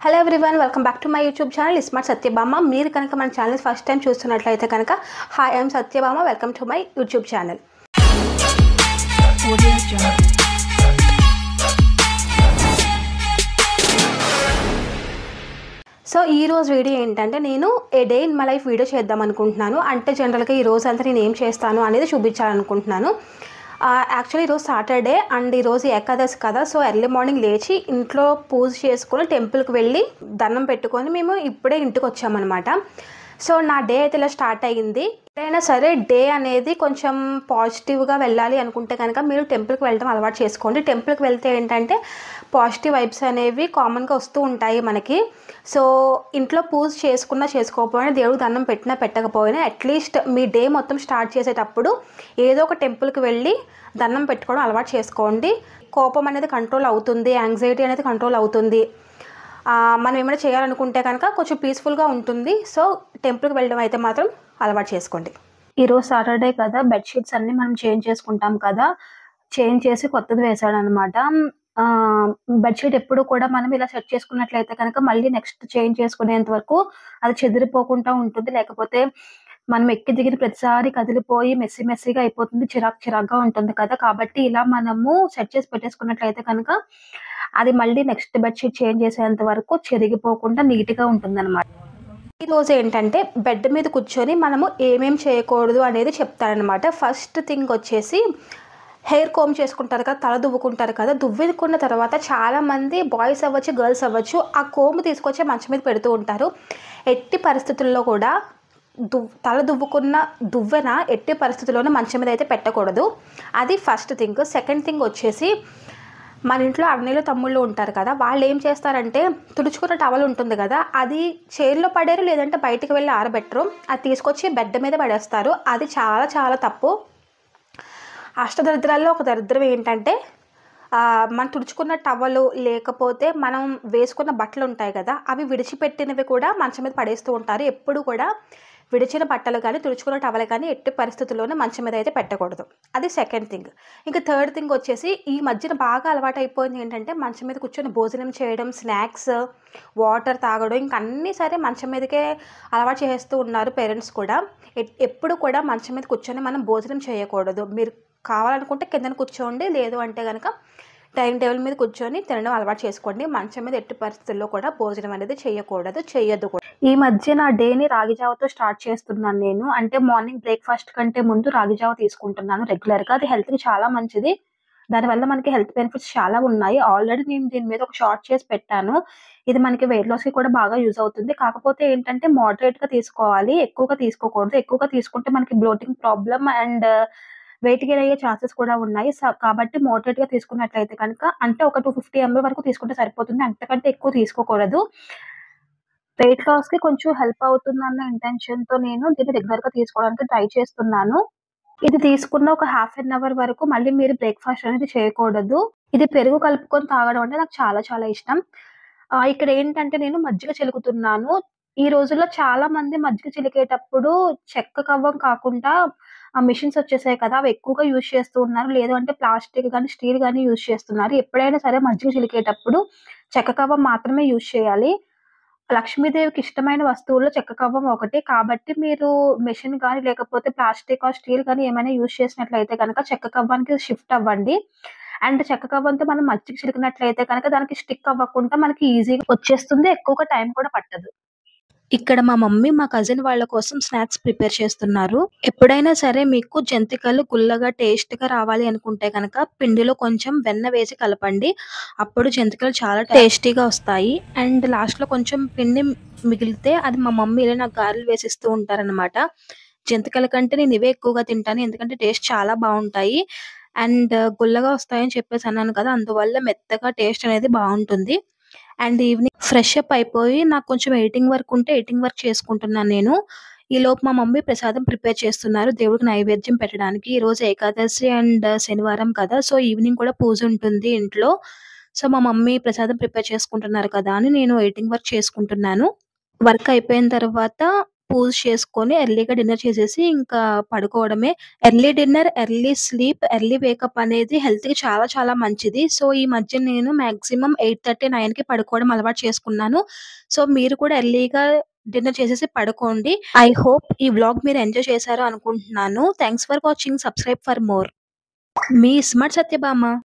Hello everyone, welcome back to my YouTube channel smart Satyabhama. మీరు కనుక మన ఛానల్ ఫస్ట్ టైం చూస్తున్నట్లయితే కనుక hi, I'm Satyabhama. Welcome to my YouTube channel. So ఈరోజు video ఏంటంటే, నేను a day in my life video చేద్దాం అనుకుంటున్నాను. అంటే జనరల్గా ఈ రోజు అంతా నేను ఏం చేస్తాను అనేది చూపించాలనుకుంటున్నాను. యాక్చువల్లీ ఈరోజు సాటర్డే అండ్ ఈరోజు ఏకాదశి కదా. సో ఎర్లీ మార్నింగ్ లేచి ఇంట్లో పూజ చేసుకొని టెంపుల్కి వెళ్ళి దండం పెట్టుకొని మేము ఇప్పుడే ఇంటికి వచ్చామన్నమాట. సో నా డే అయితే ఇలా స్టార్ట్ అయ్యింది. ఎప్పుడైనా సరే డే అనేది కొంచెం పాజిటివ్గా వెళ్ళాలి అనుకుంటే కనుక మీరు టెంపుల్కి వెళ్ళడం అలవాటు చేసుకోండి. టెంపుల్కి వెళ్తే ఏంటంటే పాజిటివ్ వైబ్స్ అనేవి కామన్గా వస్తూ ఉంటాయి మనకి. సో ఇంట్లో పూజ చేసుకున్నా చేసుకోకపోయినా, దేవుడికి దండం పెట్టినా పెట్టకపోయినా, అట్లీస్ట్ మీ డే మొత్తం స్టార్ట్ చేసేటప్పుడు ఏదో ఒక టెంపుల్కి వెళ్ళి దండం పెట్టుకోవడం అలవాటు చేసుకోండి. కోపం అనేది కంట్రోల్ అవుతుంది, యాంగ్జైటీ అనేది కంట్రోల్ అవుతుంది. మనం ఏమైనా చేయాలనుకుంటే కనుక కొంచెం పీస్ఫుల్గా ఉంటుంది. సో టెంపుల్కి వెళ్ళడం అయితే మాత్రం అలవాటు చేసుకోండి. ఈరోజు సాటర్డే కదా, బెడ్షీట్స్ అన్నీ మనం చేంజ్ చేసుకుంటాం కదా. చేంజ్ చేసి కొత్తది వేసాడనమాట. బెడ్షీట్ ఎప్పుడు కూడా మనం ఇలా సెట్ చేసుకున్నట్లయితే కనుక మళ్ళీ నెక్స్ట్ చేంజ్ చేసుకునేంత వరకు అది చెదిరిపోకుండా ఉంటుంది. లేకపోతే మనం ఎక్కి దిగిన ప్రతిసారి కదిలిపోయి మెస్సీగా అయిపోతుంది, చిరాగ్గా ఉంటుంది కదా. కాబట్టి ఇలా మనము సెట్ చేసి పెట్టేసుకున్నట్లయితే కనుక అది మళ్ళీ నెక్స్ట్ బెడ్షీట్ చేంజ్ చేసేంత వరకు చెరిగిపోకుండా నీట్గా ఉంటుందన్నమాట. ఈరోజు ఏంటంటే బెడ్ మీద కూర్చొని మనము ఏమేం చేయకూడదు అనేది చెప్తారనమాట. ఫస్ట్ థింగ్ వచ్చేసి హెయిర్ కోమ్ చేసుకుంటారు కదా, తల దువ్వుకుంటారు కదా. దువ్వుకున్న తర్వాత చాలామంది బాయ్స్ అవ్వచ్చు, గర్ల్స్ అవ్వచ్చు, ఆ కోమ్ తీసుకొచ్చి మంచం మీద పెడుతూ ఉంటారు. ఎట్టి పరిస్థితుల్లో కూడా తల దువ్వుకున్న దువ్వెన ఎట్టి పరిస్థితుల్లోనూ మంచం మీద అయితే పెట్టకూడదు. అది ఫస్ట్ థింగ్. సెకండ్ థింగ్ వచ్చేసి మన ఇంట్లో అన్నయ్యలు తమ్ముళ్ళు ఉంటారు కదా, వాళ్ళు ఏం చేస్తారంటే తుడుచుకున్న టవల్ ఉంటుంది కదా, అది చైర్లో పడేరు, లేదంటే బయటికి వెళ్ళి ఆరబెట్టరు, అది తీసుకొచ్చి బెడ్ మీద పడేస్తారు. అది చాలా చాలా తప్పు. అష్టదరిద్రాల్లో ఒక దరిద్రం ఏంటంటే మనం తుడుచుకున్న టవలు లేకపోతే మనం వేసుకున్న బట్టలు ఉంటాయి కదా, అవి విడిచిపెట్టినవి కూడా మంచం మీద పడేస్తూ ఉంటారు. ఎప్పుడు కూడా విడిచిన బట్టలు కానీ తుడుచుకున్న టవలు కానీ ఎట్టి పరిస్థితుల్లోనే మంచం మీద అయితే పెట్టకూడదు. అది సెకండ్ థింగ్. ఇంకా థర్డ్ థింగ్ వచ్చేసి ఈ మధ్యన బాగా అలవాటు అయిపోయింది ఏంటంటే మంచం మీద కూర్చొని భోజనం చేయడం, స్నాక్స్, వాటర్ తాగడం, ఇంక అన్నీ సరే మంచం మీదకే అలవాటు చేస్తూ ఉన్నారు పేరెంట్స్ కూడా. ఎప్పుడు కూడా మంచం మీద కూర్చొని మనం భోజనం చేయకూడదు. మీరు కావాలనుకుంటే కిందన కూర్చోండి, లేదు అంటే కనుక డైనింగ్ టేబుల్ మీద కూర్చొని తినడం అలవాటు చేసుకోండి. మంచం మీద ఎట్టి పరిస్థితుల్లో కూడా భోజనం అనేది చేయొద్దు కూడా. ఈ మధ్య నా డేని రాగిజావతో స్టార్ట్ చేస్తున్నాను నేను. అంటే మార్నింగ్ బ్రేక్ఫాస్ట్ కంటే ముందు రాగిజావ తీసుకుంటున్నాను రెగ్యులర్గా. అది హెల్త్కి చాలా మంచిది. దానివల్ల మనకి హెల్త్ బెనిఫిట్స్ చాలా ఉన్నాయి. ఆల్రెడీ నేను దీని మీద ఒక షార్ట్ చేసి పెట్టాను. ఇది మనకి వెయిట్ లాస్కి కూడా బాగా యూజ్ అవుతుంది. కాకపోతే ఏంటంటే మోడరేట్గా తీసుకోవాలి, ఎక్కువగా తీసుకోకూడదు. ఎక్కువగా తీసుకుంటే మనకి bloating problem and weight gain అయ్యే ఛాన్సెస్ కూడా ఉన్నాయి. కాబట్టి మోడరేట్గా తీసుకున్నట్లయితే కనుక, అంటే ఒక 250 ml వరకు తీసుకుంటే సరిపోతుంది, అంతకంటే ఎక్కువ తీసుకోకూడదు. వెయిట్ లాస్కి కొంచెం హెల్ప్ అవుతుందన్న ఇంటెన్షన్తో నేను దీన్ని రెగ్యులర్గా తీసుకోవడానికి ట్రై చేస్తున్నాను. ఇది తీసుకున్న ఒక హాఫ్ అన్ అవర్ వరకు మళ్ళీ మీరు బ్రేక్ఫాస్ట్ అనేది చేయకూడదు. ఇది పెరుగు కలుపుకొని తాగడం అంటే నాకు చాలా చాలా ఇష్టం. ఇక్కడ ఏంటంటే నేను మజ్జిగ చిలుకుతున్నాను. ఈ రోజుల్లో చాలా మంది మజ్జిగ చిలికేటప్పుడు చెక్క కవ్వం కాకుండా మిషన్స్ వచ్చేసాయి కదా, అవి ఎక్కువగా యూజ్ చేస్తూ ఉన్నారు. లేదు అంటే ప్లాస్టిక్ కానీ స్టీల్ కానీ యూజ్ చేస్తున్నారు. ఎప్పుడైనా సరే మజ్జిగ చిలికేటప్పుడు చెక్క కవ్వం మాత్రమే యూజ్ చేయాలి. లక్ష్మీదేవికి ఇష్టమైన వస్తువుల్లో చెక్క కవ్వం ఒకటి. కాబట్టి మీరు మెషిన్ కానీ లేకపోతే ప్లాస్టిక్ ఆర్ స్టీల్ కానీ ఏమైనా యూజ్ చేసినట్లయితే కనుక చెక్క కవ్వానికి షిఫ్ట్ అవ్వండి. అండ్ చెక్క కవ్వంతో మనం మజ్జిగ చిలికినట్లయితే కనుక దానికి స్టిక్ అవ్వకుండా మనకి ఈజీగా వచ్చేస్తుంది, ఎక్కువగా టైం కూడా పట్టదు. ఇక్కడ మా మమ్మీ మా కజిన్ వాళ్ళ కోసం స్నాక్స్ ప్రిపేర్ చేస్తున్నారు. ఎప్పుడైనా సరే మీకు జంతికలు గుల్లగా టేస్ట్గా రావాలి అనుకుంటే కనుక పిండిలో కొంచెం వెన్న వేసి కలపండి. అప్పుడు జంతికలు చాలా టేస్టీగా వస్తాయి. అండ్ లాస్ట్లో కొంచెం పిండి మిగిలితే అది మా మమ్మీ ఇలా నాకు గారెలు వేసిస్తూ ఉంటారనమాట. జంతికల కంటే నేను ఇవే ఎక్కువగా తింటాను, ఎందుకంటే టేస్ట్ చాలా బాగుంటాయి అండ్ గుల్లగా వస్తాయని చెప్పేసి అన్నాను కదా, అందువల్ల మెత్తగా టేస్ట్ అనేది బాగుంటుంది. అండ్ ఈవినింగ్ ఫ్రెష్ అప్ అయిపోయి నాకు కొంచెం ఎడిటింగ్ వర్క్ ఉంటే ఎడిటింగ్ వర్క్ చేసుకుంటున్నాను నేను. ఈలోపు మా మమ్మీ ప్రసాదం ప్రిపేర్ చేస్తున్నారు దేవుడికి నైవేద్యం పెట్టడానికి. ఈరోజు ఏకాదశి అండ్ శనివారం కదా, సో ఈవినింగ్ కూడా పూజ ఉంటుంది ఇంట్లో. సో మా మమ్మీ ప్రసాదం ప్రిపేర్ చేసుకుంటున్నారు కదా అని నేను ఎడిటింగ్ వర్క్ చేసుకుంటున్నాను. వర్క్ అయిపోయిన తర్వాత పూజ చేసుకొని ఎర్లీగా డిన్నర్ చేసేసి ఇంకా పడుకోవడమే. Early dinner, early sleep, early wake up అనేది హెల్త్‌కి చాలా చాలా మంచిది. సో, ఈ మధ్య నేను మాక్సిమం 8:30, 9కి పడుకోవడం అలవాటు చేసుకున్నాను. సో, మీరు కూడా ఎర్లీగా డిన్నర్ చేసేసి పడుకోండి. ఐ హోప్ ఈ వ్లాగ్ మీరు ఎంజాయ్ చేశారు అనుకుంటున్నాను. Thanks for watching. Subscribe for more. Me smart Satyabhama.